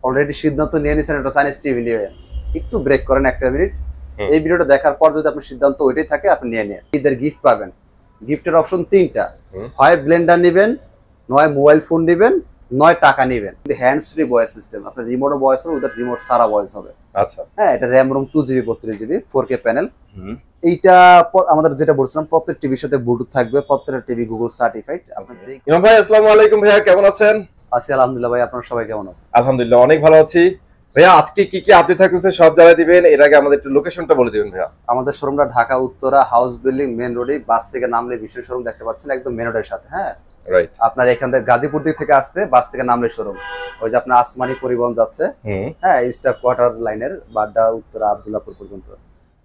Already সিদ্ধান্ত নিয়ে নিয়েছেন একটা চাইনিজ টিভি নিয়ে, একটু ব্রেক করেন একটা মিনিট। এই ভিডিওটা দেখার পর যদি আপনার সিদ্ধান্ত ওইটাই থাকে আপনি নিয়ে নেন। ঈদের গিফট পাবেন। গিফটের অপশন তিনটা, হয় ব্লেন্ডার নেবেন, নয় মোবাইল ফোন নেবেন, নয় টাকা নেবেন। হ্যান্ডস ফ্রি ভয়েস সিস্টেম, আপনার রিমোটও ভয়েস হবে, ওদের রিমোট সারা ভয়েস হবে। আচ্ছা, হ্যাঁ, এটা RAM ROM 2GB 32GB 4K panel. এইটা আমাদের যেটা বলছিলাম, প্রত্যেক টিভির সাথে ব্লুটুথ থাকবে, প্রত্যেকটা টিভি গুগল সার্টিফাইড। আপনি ইমাম ভাই আসসালামু আলাইকুম। ভাইয়া কেমন আছেন? আছি আলহামদুলিল্লাহ। ভাই আপনারা সবাই কেমন আছেন? আলহামদুলিল্লাহ অনেক ভালো আছি। ভাইয়া আজকে কি কি আপডেট থাকতেছে সব জানাই দিবেন। এর আগে আমাদের একটু লোকেশনটা বলে দিবেন ভাইয়া। আমাদের শোরুমটা Dhaka Uttara house building main রোডে, বাস থেকে নামলে বিশাল শোরুম দেখতে পাচ্ছেন, একদম মেন রোডের সাথে। হ্যাঁ, রাইট। আপনার এখান থেকে গাজীপুর দিক থেকে আসতে বাস থেকে নামলে শোরুম, ওই যে আপনার আসমানি পরিবহন যাচ্ছে, হ্যাঁ, স্টাফ কোয়ার্টার লাইনের বাড্ডা উত্তরা আব্দুল্লাহপুর পর্যন্ত।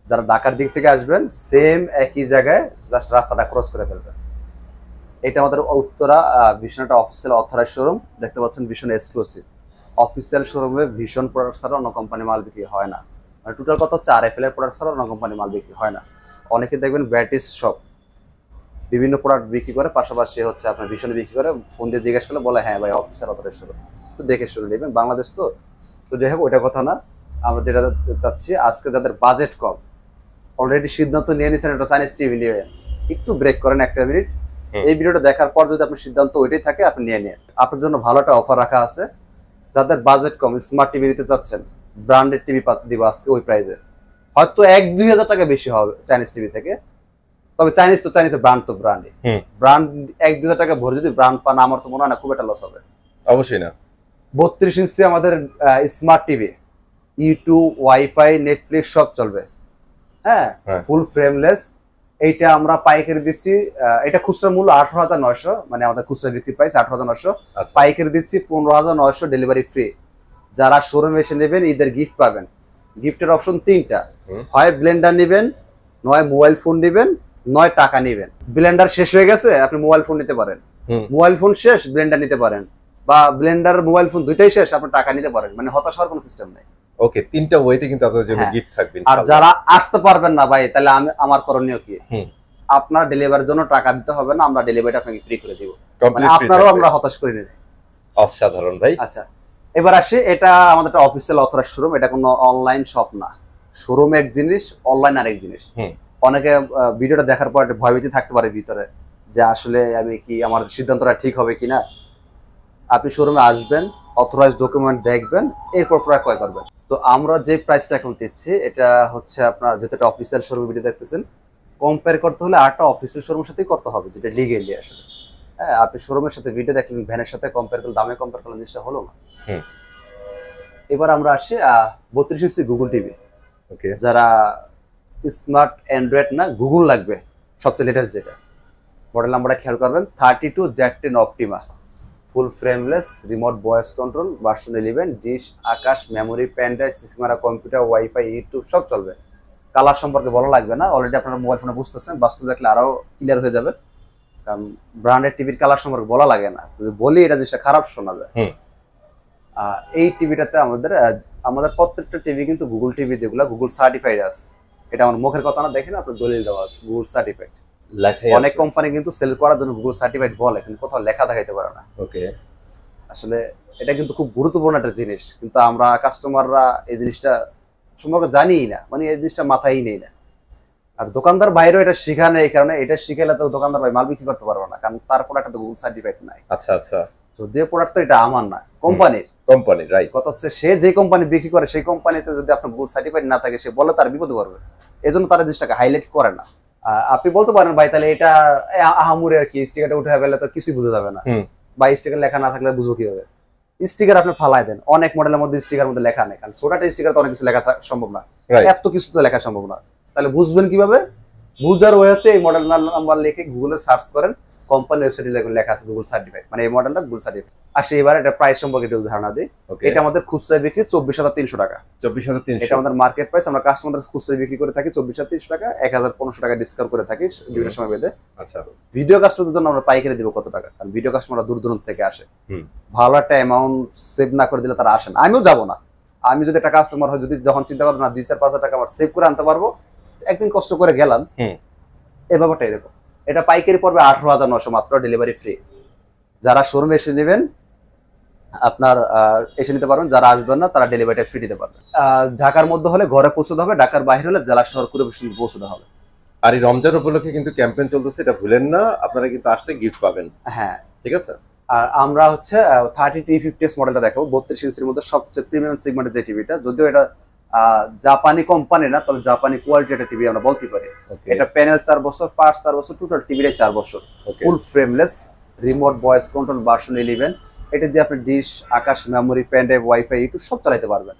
যারা ঢাকার দিক থেকে আসবেন সেম একই জায়গায় জাস্ট রাস্তাটা ক্রস করে ফেলবেন। এটা আমাদের উত্তরা ভীষণটা অফিসিয়াল অথরাইজ শোরুম দেখতে পাচ্ছেন, ভীষণ এক্সক্লুসিভ অফিসিয়াল শোরুমে ভীষণ প্রোডাক্ট ছাড়া অন্য কোম্পানি মাল বিক্রি হয় না। মানে টোটাল কথা হচ্ছে RFL এর প্রোডাক্ট ছাড়া অন্য কোম্পানি মাল বিক্রি হয় না। অনেকে দেখবেন ব্যাটিস শপ বিভিন্ন প্রোডাক্ট বিক্রি করে, পাশাপাশি হচ্ছে আপনার ভীষণে বিক্রি করে। ফোন দিয়ে জিজ্ঞেস করলে বলে হ্যাঁ ভাই অফিসিয়াল অথরাইজ শোরুম, তো দেখে শুনে নেবেন। বাংলাদেশ তো যাই হোক ওইটা কথা না। আমরা যেটা চাচ্ছি, আজকে যাদের বাজেট কম, অলরেডি সিদ্ধান্ত নিয়ে নিয়েছেন একটা চাইনিজ টিভি নিয়ে, একটু ব্রেক করেন একটা মিনিট। এই ভিডিওটা দেখার পর যদি আপনার সিদ্ধান্ত ওইটাই থাকে আপনি নিয়ে নেন। আপনার জন্য ভালো একটা অফার রাখা আছে। যাদের বাজেট কম, স্মার্ট টিভি নিতে চাচ্ছেন, ব্র্যান্ডেড টিভি দিব আজকে ওই প্রাইসে। হয়তো 1-2 হাজার টাকা বেশি হবে চাইনিজ টিভি থেকে, তবে চাইনিজ ব্র্যান্ড তো ব্র্যান্ডই। ব্র্যান্ড 1-2 হাজার টাকা ভরে যদি ব্র্যান্ড পান, আমার তো মনে হয় না খুব একটা লস হবে। অবশ্যই না। 32 ইঞ্চি আমাদের smart TV, YouTube, wifi, Netflix সব চলবে। হ্যাঁ, ফুল ফ্রেমলেস। এইটা আমরা পাইকারি দিচ্ছি, এটা খুচরা মূল্য 18,900, মানে আমাদের খুচরা বিক্রি প্রাইস 18,900, পাইকারি দিচ্ছি 15,900, ডেলিভারি ফ্রি। যারা শোরুমে এসে নেবেন ঈদের গিফট পাবেন। গিফটের অপশন তিনটা, হয় ব্লেন্ডার নেবেন, নয় মোবাইল ফোন নেবেন, নয় টাকা নেবেন। ব্লেন্ডার শেষ হয়ে গেছে আপনি মোবাইল ফোন নিতে পারেন, মোবাইল ফোন শেষ ব্লেন্ডার নিতে পারেন, বা ব্লেন্ডার মোবাইল ফোন দুইটাই শেষ আপনি টাকা নিতে পারেন। মানে হতাশ হওয়ার কোনো সিস্টেম নেই। ওকে, তিনটা ওয়েতে কিন্তু আপনাদের জন্য গিফট থাকবে। আর যারা আসতে পারবেন না ভাই, তাহলে আমার করণীয় কি? আপনার ডেলিভারির জন্য টাকা দিতে হবে না, আমরা ডেলিভারিটা আপনাকে ফ্রি করে দিব। মানে আপনারও আমরা হতাশ করি না। অসাধারণ ভাই। আচ্ছা, এবার আসি, এটা আমাদের একটা অফিসিয়াল অথরাইজ শোরুম, এটা কোনো অনলাইন শপ না। শোরুম এক জিনিস, অনলাইন আরেক জিনিস। অনেকে ভিডিওটা দেখার পর একটা ভয়ভীতি থাকতে পারে ভিতরে, যে আসলে আমি কি আমার সিদ্ধান্তটা ঠিক হবে কিনা। আপনি শোরুমে আসবেন, অথরাইজ ডকুমেন্ট দেখবেন, এরপর প্রোডাক্ট ক্রয় করবেন। তো আমরা যে প্রাইসটা এখন দিচ্ছি, এটা হচ্ছে আপনার যেটা একটা অফিসিয়াল শোরুম ভিডিও দেখতেছেন, কম্পেয়ার করতে হলে আরেকটা অফিসিয়াল শোরুমের সাথেই করতে হবে, যেটা লিগেলি আসলে। হ্যাঁ, আপনি শোরুমের সাথে ভিডিও দেখলেন, ভ্যানের সাথে কম্পেয়ার করলে, দামে কম্পেয়ার করলে জিনিসটা হলো না। এবার আমরা আসি 32 ইঞ্চি গুগল টিভি। যারা স্মার্ট অ্যান্ড্রয়েড না, গুগল লাগবে, সবচেয়ে লেটেস্ট যেটা মডেল নাম্বারটা খেয়াল করবেন, 32Z10 Optima, full frameless, remote voice control, version 11, dish, Akash, memory, pen drive, সিসিমারা, কম্পিউটার, ওয়াইফাই, ইউটিউব সব চলবে। কালার সম্পর্কে বলা লাগবে না, অলরেডি আপনারা মোবাইল ফোনে বুঝতেছেন, বাস্তব দেখলে আরো ক্লিয়ার হয়ে যাবে। কারণ ব্র্যান্ডেড টিভির কালার সম্পর্কে বলা লাগে না, যদি বলি এটা জিনিসটা খারাপ শোনা যায়। এই টিভিটাতে আমাদের প্রত্যেকটা টিভি কিন্তু গুগল টিভি, যেগুলো গুগল সার্টিফাইড আছে। এটা আমার মুখের কথা না, দেখেন আপনার দলিল দেওয়া আছে, গুগল সার্টিফাইড। অনেক কোম্পানি কিন্তু সেল করার জন্য গুগল সার্টিফাইড বলে, কিন্তু কোথাও লেখা দেখাইতে পারে না। আসলে এটা কিন্তু খুব গুরুত্বপূর্ণ একটা জিনিস, কিন্তু আমরা কাস্টমাররা এই জিনিসটা সম্পর্কে জানিই না, মানে এই জিনিসটা মাথায় নেই না। আর দোকানদার বাইরেও এটা শিখা নেই, এই কারণে এটা শিখাইলে তো দোকানদার ভাই মাল বিক্রি করতে পারবে না, কারণ তার প্রোডাক্টটা তো গুগল সার্টিফাইড নাই। আচ্ছা আচ্ছা, যদিও প্রোডাক্ট তো এটা আমার না, কোম্পানির। রাইট। কথা হচ্ছে সে যে কোম্পানি বিক্রি করে, সেই কোম্পানিতে যদি আপনার গুগল সার্টিফাইড না থাকে, সে বলে তার বিপদে পড়বে। এই জন্য তারা জিনিসটাকে হাইলাইট করে না। আপনি বলতে পারেন ভাই তাহলে এটা আহামুরে আর কি, স্টিকারটা উঠে ফেলে তো কিছুই বুঝে যাবে না, বা স্টিকার লেখা না থাকলে বুঝবো কিভাবে? স্টিকার আপনি ফালাই দেন, অনেক মডেলের মধ্যে স্টিকার মধ্যে লেখা নেই, কারণ ছোটটা স্টিকার তো অনেক কিছু লেখা সম্ভব না, এত কিছু তো লেখা সম্ভব না। তাহলে বুঝবেন কিভাবে? বুঝার ওয়ে হচ্ছে এই মডেল নাম্বার লিখে গুগলে সার্চ করেন, কোম্পানি ওয়েবসাইটে লেখা আছে গুগল সার্টিফাইড, মানে এই মডেলটা গুগল সার্টিফাইড। আর এবার এটা প্রাইস সম্পর্কে একটু ধারণা দিই। এটা আমাদের খুচরা বিক্রি 24,300 টাকা। 24,300 এটা আমাদের মার্কেট প্রাইস। আমরা কাস্টমারদের খুচরা বিক্রি করে থাকি 24,300 টাকা, 1,500 টাকা ডিসকাউন্ট করে থাকি বিভিন্ন সময় বেঁধে। আচ্ছা, ভিডিও কাস্টমারদের জন্য আমরা পাইকারি দিব কত টাকা, কারণ ভিডিও কাস্টমাররা দূর দূরান্ত থেকে আসে, ভালো একটা অ্যামাউন্ট সেভ না করে দিলে তারা আসে না। আমিও যাবো না। আমি যদি একটা কাস্টমার হয়, যদি যখন চিন্তা করবো না 2-4-5 টাকা আমার সেভ করে আনতে পারবো, একদিন কষ্ট করে গেলাম, এই ব্যাপারটা এরকম। এটা পাইকারি পড়বে 18,900 মাত্র, ডেলিভারি ফ্রি। যারা শোরুমে এসে নেবেন আপনার এসে নিতে পারবেন, যারা আসবেন না তারা ডেলিভারিটা ফ্রি দিতে পারবেন। ঢাকার মধ্যে হলে ঘরে পৌঁছে দেওয়া হবে, ঢাকার বাইরে হলে জেলা শহর করে পৌঁছে দেওয়া হবে। আর এই রমজান উপলক্ষে কিন্তু ক্যাম্পেইন চলতেছে, এটা ভুলেন না, আপনারা কিন্তু আসলে গিফট পাবেন। হ্যাঁ ঠিক আছে। আর আমরা হচ্ছে 30T50s মডেলটা দেখাবো, 32 ইঞ্চির মধ্যে সবচেয়ে প্রিমিয়াম সেগমেন্টের যে টিভিটা, যদিও এটা জাপানি কোম্পানি না, তবে জাপানি কোয়ালিটির একটা টিভি আমরা বলতে পারি। এটা প্যানেল 4 বছর, পার্টস 4 বছর, টোটাল টিভিটাই 4 বছর, full frameless, remote voice control version 11। এটা দিয়ে আপনি dish, Akash, memory, pen drive, WiFi, YouTube সব চালাতে পারবেন।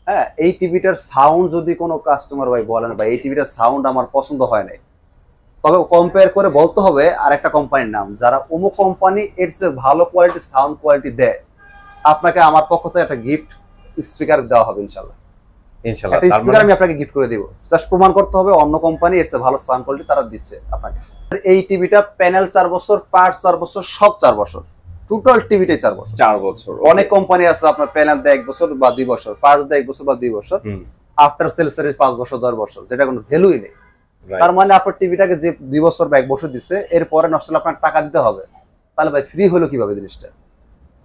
হ্যাঁ, এই টিভিটার সাউন্ড যদি কোনো কাস্টমার ভাই বলেন ভাই এই টিভিটার সাউন্ড আমার পছন্দ হয় নাই, তবে কম্পেয়ার করে বলতে হবে আর একটা কোম্পানির নাম, যারা অমুক কোম্পানি এর চেয়ে ভালো কোয়ালিটি সাউন্ড কোয়ালিটি দেয়, আপনাকে আমার পক্ষ থেকে একটা গিফট স্পিকার দেওয়া হবে ইনশাআল্লাহ। ইনশাআল্লাহ একটা স্পিকার আমি আপনাকে গিফট করে দিব, জাস্ট প্রমাণ করতে হবে অন্য কোম্পানি এর চেয়ে ভালো সাউন্ড কোয়ালিটি তারা দিচ্ছে আপনাকে। এই টিভিটা প্যানেল 4 বছর, পার্টস 4 বছর, সব 4 বছর, টোটাল টিভিটাই 4 বছর। 4 বছর। অনেক কোম্পানি আছে আপনার প্যানেল দেয় 1 বছর বা 2 বছর, পার্টস দেয় 1 বছর বা 2 বছর, আফটার সেল সার্ভিস 5 বছর 10 বছর, যেটা কোনো ভ্যালুই নেই। তার মানে আপনার টিভিটাকে যে 2 বছর বা 1 বছর দিচ্ছে, এরপরে নষ্ট হলে আপনার টাকা দিতে হবে, তাহলে ভাই ফ্রি হলো কিভাবে জিনিসটা?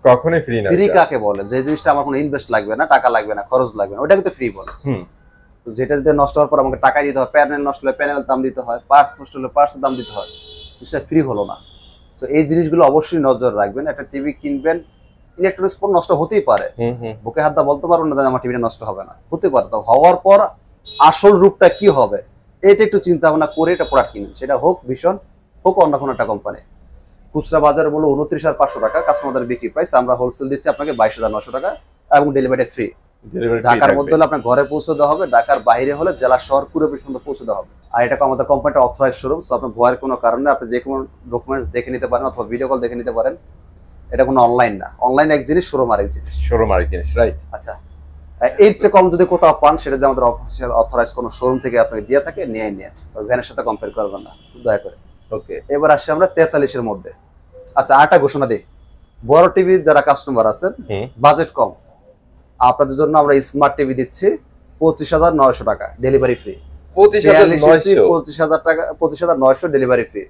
কখনোই ফ্রি না। ফ্রি কাকে বলে? যে জিনিসটা আমার কোনো ইনভেস্ট লাগবে না, টাকা লাগবে না, খরচ লাগবে না, ওটা কিন্তু ফ্রি বলে। তো যেটা যদি নষ্ট হওয়ার পর আমাকে টাকা দিতে হয়, প্যানেল নষ্ট হলে প্যানেলের দাম দিতে হয়, পার্টস নষ্ট হলে পার্টসের দাম দিতে হয়, জিনিসটা ফ্রি হলো না। তো এই জিনিসগুলো অবশ্যই নজর রাখবেন। একটা টিভি কিনবেন, ইলেকট্রনিক্স পণ্য নষ্ট হতেই পারে, বুকে হাত দা বলতে পারবো না আমার টিভিটা নষ্ট হবে না, হতে পারে। তো হওয়ার পর আসল রূপটা কি হবে এটা একটু চিন্তা ভাবনা করে এটা প্রোডাক্ট কিনুন, সেটা হোক ভীষণ, হোক অন্য কোনো একটা কোম্পানি। খুচরা বাজার মূল্য 29,500 টাকা, কাস্টমারদের বিক্রি প্রাইস আমরা হোলসেল দিচ্ছি আপনাকে 22,900 টাকা, এবং ডেলিভারি ফ্রি। ঢাকার মধ্যে হলে আপনার ঘরে পৌঁছে দেওয়া হবে, ঢাকার বাইরে হলে জেলা শহর পুরো পর্যন্ত পৌঁছে দেওয়া হবে। আর এটা আমাদের কোম্পানিটা অথরাইজ শোরুম, সো আপনার ভয়ের কোনো কারণে আপনি যে কোনো ডকুমেন্টস দেখে নিতে পারেন অথবা ভিডিও কল দেখে নিতে পারেন। এটা কোনো অনলাইন না, অনলাইন এক জিনিস, শোরুম আরেক জিনিস। শোরুম আরেক জিনিস, রাইট। আচ্ছা, এর চেয়ে কম যদি কোথাও পান, সেটা যে আমাদের অফিসিয়াল অথরাইজ কোনো শোরুম থেকে আপনাকে দিয়ে থাকে, নিয়ে নিয়ে, তবে ভ্যানের সাথে কম্পেয়ার করবেন না দয়া করে। ওকে, এবার আসছি আমরা 43 এর মধ্যে। আচ্ছা, আরেকটা ঘোষণা দিই, বড় টিভি যারা কাস্টমার আছেন, বাজেট কম, আপনাদের জন্য আমরা স্মার্ট টিভি দিচ্ছি 25,900 টাকা, ডেলিভারি ফ্রি। 25,900 টাকা, 25,900 ডেলিভারি ফ্রি।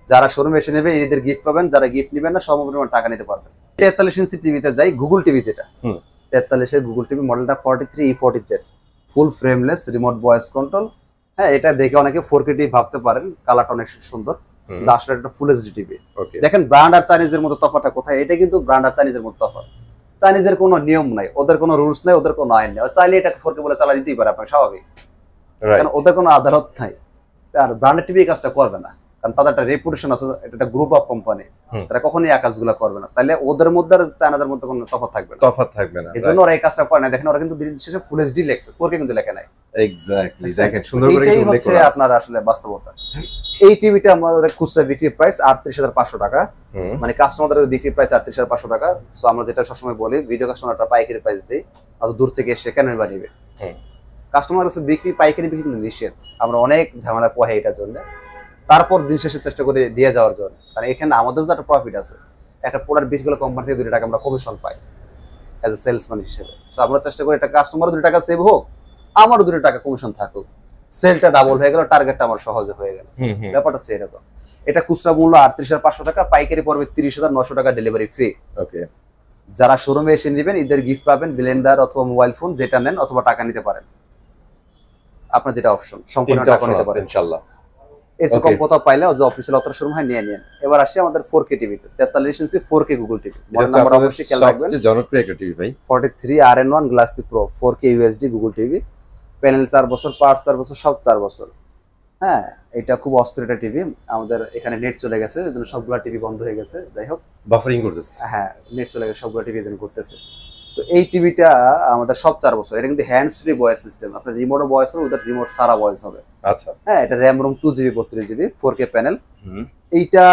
যারা শোরুমে এসে নেবে এদের গিফট পাবেন, যারা গিফট নেবেন না সমপরিমাণ টাকা নিতে পারবেন। 43 ইঞ্চি টিভিতে যাই, গুগল টিভি যেটা 43 এর গুগল টিভি মডেলটা 43E40Z, ফুল ফ্রেমলেস, রিমোট ভয়েস কন্ট্রোল। হ্যাঁ, এটা দেখে অনেকে 4K টিভি ভাবতে পারেন, কালারটা অনেক সুন্দর, আসলে একটা ফুল এইচডি টিভি। দেখেন ব্র্যান্ড আর চাইনিজের মধ্যে তফাৎটা কোথায়? এটা কিন্তু ব্র্যান্ড আর চাইনিজের মধ্যে তফাৎ। চাইনিজের কোনো নিয়ম নাই, ওদের কোনো রুলস নাই, ওদের কোনো আইন নেই, চাইলে এটাকে 4K বলে চালা দিতেই পারে আপনার, স্বাভাবিক, কারণ ওদের কোনো আদালত নাই। আর ব্র্যান্ডেড টিভি এই কাজটা করবে না, কারণ তাদের একটা রেপুটেশন আছে, এটা একটা গ্রুপ অফ কোম্পানি, তারা কখনোই এই কাজগুলো করবে না। তাহলে ওদের মধ্যে আর চায়নাদের মধ্যে কোনো তফাৎ থাকবে না, এই জন্য ওরা এই কাজটা করে না। দেখেন ওরা কিন্তু দিন শেষে ফুল এইচডি লেখছে, 4K কিন্তু লেখে নাই। এক্স্যাক্টলি, দেখেন সুন্দর করে এটাই হচ্ছে আপনার আসলে বাস্তবতা। এই টিভিটা আমাদের খুচরা বিক্রি প্রাইস 38,500 টাকা, মানে কাস্টমারদের বিক্রি প্রাইস 38,500 টাকা। সো আমরা যেটা সবসময় বলি, ভিডিও কাস্টমারটা পাইকারি প্রাইস দেই, অত দূর থেকে এসে কেন বানিয়ে কাস্টমার কাছে বিক্রি, পাইকারি বিক্রি কিন্তু নিষেধ, আমরা অনেক ঝামেলা পোহাই এটার জন্য। তারপর দিন শেষে চেষ্টা করে দিয়ে যাওয়ার জন্য, কারণ এখানে আমাদের তো একটা প্রফিট আছে, একটা প্রোডাক্ট বিক্রি করলে কোম্পানি থেকে 2 টাকা আমরা commission pi as a salesman হিসেবে। সো আমরা চেষ্টা করি এটা কাস্টমারও 2 টাকা সেভ হোক, আমারও 2 টাকা কমিশন থাকুক, সেলটা ডাবল হয়ে গেল, টার্গেটটা আমার সহজে হয়ে গেল। ব্যাপারটা হচ্ছে এরকম। এটা খুচরা মূল্য 38,500 টাকা, পাইকারি পড়বে 30,900 টাকা, ডেলিভারি ফ্রি। ওকে, যারা শোরুমে এসে নেবেন ঈদের গিফট পাবেন, ব্লেন্ডার অথবা মোবাইল ফোন যেটা নেন, অথবা টাকা নিতে পারেন, আপনার যেটা অপশন, সম্পূর্ণ টাকা নিতে পারেন ইনশাআল্লাহ। এর চেয়ে কম কোথাও পাইলে যে অফিসিয়াল অথর শোরুম হয় নিয়ে নিন। এবার আসি আমাদের 4K টিভিতে, 43 ইঞ্চি 4K Google TV, model number অবশ্যই খেয়াল রাখবেন। সবচেয়ে জনপ্রিয় একটা টিভি ভাই, 43RN1 glassy pro 4K UHD Google TV, panel 4 বছর, পার্টস 4 বছর, সব 4 বছর। হ্যাঁ, এটা খুব অস্থির একটা টিভি। আমাদের এখানে নেট চলে গেছে, এজন্য সবগুলা টিভি বন্ধ হয়ে গেছে, যাই হোক বাফারিং করতেছে। হ্যাঁ, নেট চলে গেছে, সবগুলা টিভি এজন্য করতেছে। তো এই টিভিটা আমাদের সব 4 বছর। এটা কিন্তু হ্যান্ডস ফ্রি ভয়েস সিস্টেম, আপনার রিমোটও ভয়েস হবে, ওদের রিমোট সারা ভয়েস হবে। আচ্ছা, হ্যাঁ, এটা RAM ROM 2GB 32GB 4K panel. এইটা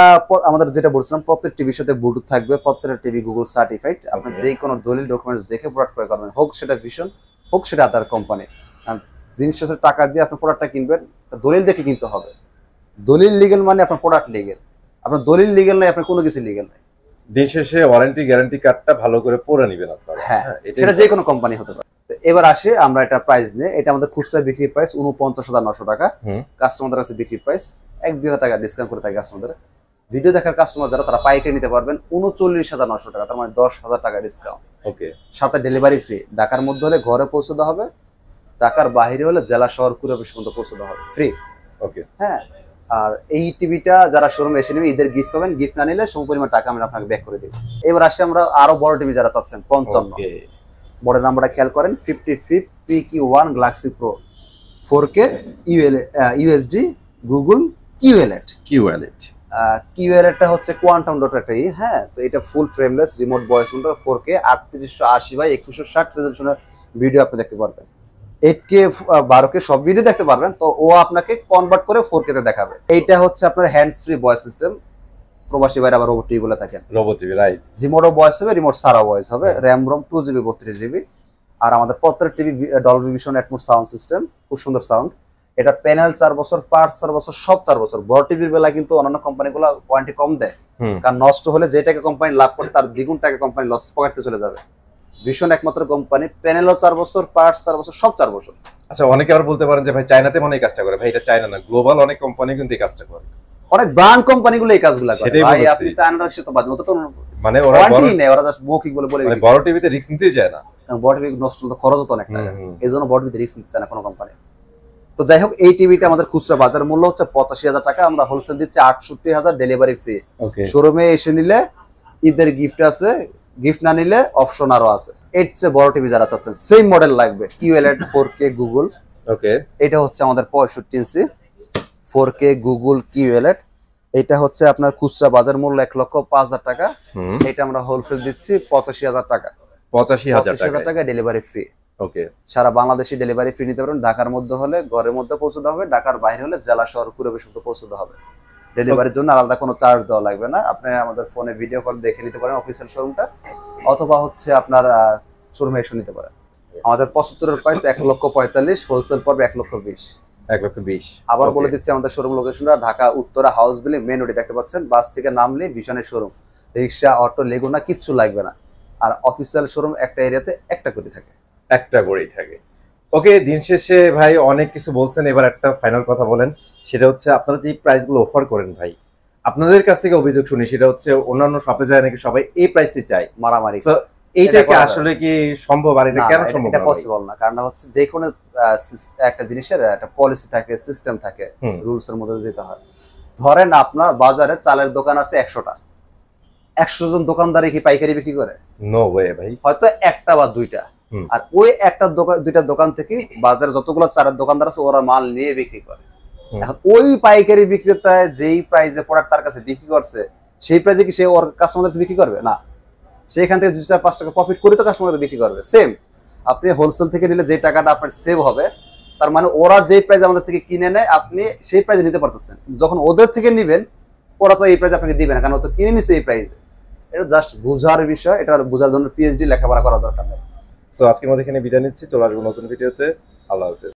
আমাদের যেটা বলছিলাম, প্রত্যেক টিভির সাথে ব্লুটুথ থাকবে, প্রত্যেকটা টিভি গুগল সার্টিফাইড। আপনি যে কোনো দলিল ডকুমেন্টস দেখে প্রোডাক্ট ক্রয় করবেন, হোক সেটা ভিশন, হোক সেটা আদার কোম্পানি। দিন শেষে টাকা দিয়ে আপনি প্রোডাক্টটা কিনবেন, দলিল দেখে কিনতে হবে। দলিল লিগেল মানে আপনার প্রোডাক্ট লিগেল, আপনার দলিল লিগেল নাই, আপনার কোনো কিছু লিগেল নাই। দিন শেষে ওয়ারেন্টি গ্যারান্টি কার্ডটা ভালো করে পড়ে নেবেন আপনারা। হ্যাঁ, সেটা যে কোনো কোম্পানি হতে পারে। এবার আসে আমরা এটা প্রাইস নিয়ে, এটা আমাদের খুচরা বিক্রি প্রাইস 49,900 টাকা, কাস্টমারদের কাছে বিক্রি প্রাইস 1-2 হাজার টাকা ডিসকাউন্ট করে থাকে কাস্টমারদের ভিডিও দেখার কাস্টমার যারা তারা পাইকারি নিতে পারবেন 39,900 টাকা, তার মানে 10,000 টাকা ডিসকাউন্ট। ওকে, সাথে ডেলিভারি ফ্রি। ঢাকার মধ্যে হলে ঘরে পৌঁছে দেওয়া হবে, ঢাকার বাইরে হলে জেলা শহর কুড়ি অফিস পর্যন্ত পৌঁছে দেওয়া হবে ফ্রি। ওকে, হ্যাঁ, আর এই টিভিটা যারা শোরুমে এসে নেবে ঈদের গিফট পাবেন, গিফট না নিলে সম পরিমাণ টাকা আমি আপনাকে ব্যাক করে দিব। এবার আসি আমরা আরো বড় টিভি যারা চাচ্ছেন 55, বড় নাম্বারটা খেয়াল করেন, 55 PQ1 Galaxy Pro 4K USD Google QLED. কিউএলএডটা হচ্ছে কোয়ান্টাম ডট একটা হ্যাঁ, তো এটা full frameless remote voice control 4K 3880x2160 রেজোলিউশনের ভিডিও আপনি দেখতে পারবেন। 8K 12K সব ভিডিও দেখতে পারবেন, তো ও আপনাকে কনভার্ট করে 4K তে দেখাবে। এইটা হচ্ছে আপনার হ্যান্ডস ফ্রি ভয়েস সিস্টেম, প্রবাসী বাইরে আবার রোবট টিভি বলে থাকেন। Robot TV, right. রিমোটও ভয়েস হবে, রিমোট সারা ভয়েস হবে, র্যাম রোম 2GB 32GB। আর আমাদের প্রত্যেক TV Dolby Vision Atmos sound system, খুব সুন্দর সাউন্ড। এটা প্যানেল 4 বছর, পার্টস 4 বছর, সব 4 বছর। বড় টিভির বেলা কিন্তু অন্যান্য কোম্পানিগুলো ওয়ারেন্টি কম দেয়, কারণ নষ্ট হলে যে টাকা কোম্পানি লাভ করে তার দ্বিগুণ টাকা কোম্পানি লস পকেটে চলে যাবে। ভিশন একমাত্র কোম্পানি, প্যানেলও 4 বছর, পার্টস 4 বছর, সব 4 বছর। আচ্ছা, অনেকে আর বলতে পারেন যে ভাই চায়নাতে মনে হয় কাজটা করে। ভাই এটা চায়না না, গ্লোবাল অনেক কোম্পানি কিন্তু এই কাজটা করে। অনেক ব্র্যান্ড কোম্পানিগুলো এই কাজগুলো করে। সেটাই ভাই বলছি। আপনি চায়নার সাথে তো বাদ মত তো মানে ওরা ওয়ারেন্টি নেই, ওরা জাস্ট মৌখিক বলে বলে মানে বড় টিভিতে রিস্ক নিতেই যায় না। বড় টিভি নষ্ট হলে তো খরচ হতো অনেক টাকা, এইজন্য বড় টিভিতে রিস্ক নিচ্ছে না কোনো কোম্পানি। তো যাই হোক, এই টিভিটা আমাদের খুচরা বাজার মূল্য হচ্ছে 85,000 টাকা, আমরা হোলসেল দিচ্ছি 68,000, ডেলিভারি ফ্রি। শোরুমে এসে নিলে ঈদের গিফট আছে, গিফট না নিলে অপশন আরো আছে। এর চেয়ে বড় টিভি যারা চাচ্ছেন, সেম মডেল লাগবে, কিউএলএড 4K গুগল। ওকে, এটা হচ্ছে আমাদের 65 ইঞ্চি 4K গুগল কিউএলএড। এটা হচ্ছে আপনার খুচরা বাজার মূল্য 1,05,000 টাকা, এটা আমরা হোলসেল দিচ্ছি 85,000 টাকা। 85,000 টাকা ডেলিভারি ফ্রি। ওকে, সারা বাংলাদেশে ডেলিভারি ফ্রি নিতে পারবেন। ঢাকার মধ্যে হলে ঘরের মধ্যে পৌঁছে দেওয়া হবে, ঢাকার বাইরে হলে জেলা শহর কুড়ি অফিস পর্যন্ত পৌঁছে দেওয়া হবে। ডেলিভারির জন্য আলাদা কোনো চার্জ দেওয়া লাগবে না, আপনি আমাদের ফোনে ভিডিও কল দেখে নিতে পারেন অফিসিয়াল শোরুমটা, অথবা হচ্ছে আপনার শোরুমে এসে নিতে পারেন। আমাদের 75 প্রাইস 1,45,000, হোলসেল পড়বে 1,20,000। 1,20,000। আবার বলে দিচ্ছি আমাদের শোরুম লোকেশনটা Dhaka Uttara house building main রোডে দেখতে পাচ্ছেন। বাস থেকে নামলে ভিশনের শোরুম, রিক্সা অটো লেগুনা কিচ্ছু লাগবে না। আর অফিসিয়াল শোরুম একটা এরিয়াতে একটা করে থাকে, একটা করেই থাকে। ওকে, দিন শেষে ভাই অনেক কিছু বলছেন, এবার একটা ফাইনাল কথা বলেন। সেটা হচ্ছে আপনারা যে প্রাইসগুলো অফার করেন ভাই, আপনাদের কাছ থেকে অভিযোগ শুনি সেটা হচ্ছে অন্যান্য শপে যায় নাকি সবাই এই প্রাইসটি চায়, মারামারি। এইটা কি আসলে কি সম্ভব? আর এটা কেন সম্ভব? এটা পসিবল না, কারণ হচ্ছে যে কোনো একটা জিনিসের একটা পলিসি থাকে, সিস্টেম থাকে, রুলস এর মধ্যে যেতে হয়। ধরেন আপনার বাজারে চালের দোকান আছে 100টা, 100 জন দোকানদার কি পাইকারি বিক্রি করে? নো ওয়ে ভাই, হয়তো একটা বা দুইটা। আর ওই একটা দোকান, দুইটা দোকান থেকে বাজারে যতগুলো চালের দোকানদার আছে ওরা মাল নিয়ে বিক্রি করে। এখন ওই পাইকারি বিক্রেতায় যেই প্রাইসে প্রোডাক্ট তার কাছে বিক্রি করছে, সেই প্রাইসে কি সে ওর কাস্টমারদের বিক্রি করবে না? সেখান থেকে 2-4-5 টাকা প্রফিট করে তো কাস্টমারদের বিক্রি করবে। সেম আপনি হোলসেল থেকে নিলে যে টাকাটা আপনার সেভ হবে, তার মানে ওরা যে প্রাইস আমাদের থেকে কিনে নেয় আপনি সেই প্রাইসে নিতে পারতেছেন। যখন ওদের থেকে নিবেন ওরা তো এই প্রাইস আপনাকে দিবে না, কারণ ও তো কিনে নিছে এই প্রাইসে। এটা জাস্ট বোঝার বিষয়, এটা বোঝার জন্য পিএইচডি লেখাপড়া করা দরকার নেই। সো আজকের মধ্যে এখানে বিদায় নিচ্ছি, চলে আসবো নতুন ভিডিওতে। আল্লাহ হাফেজ।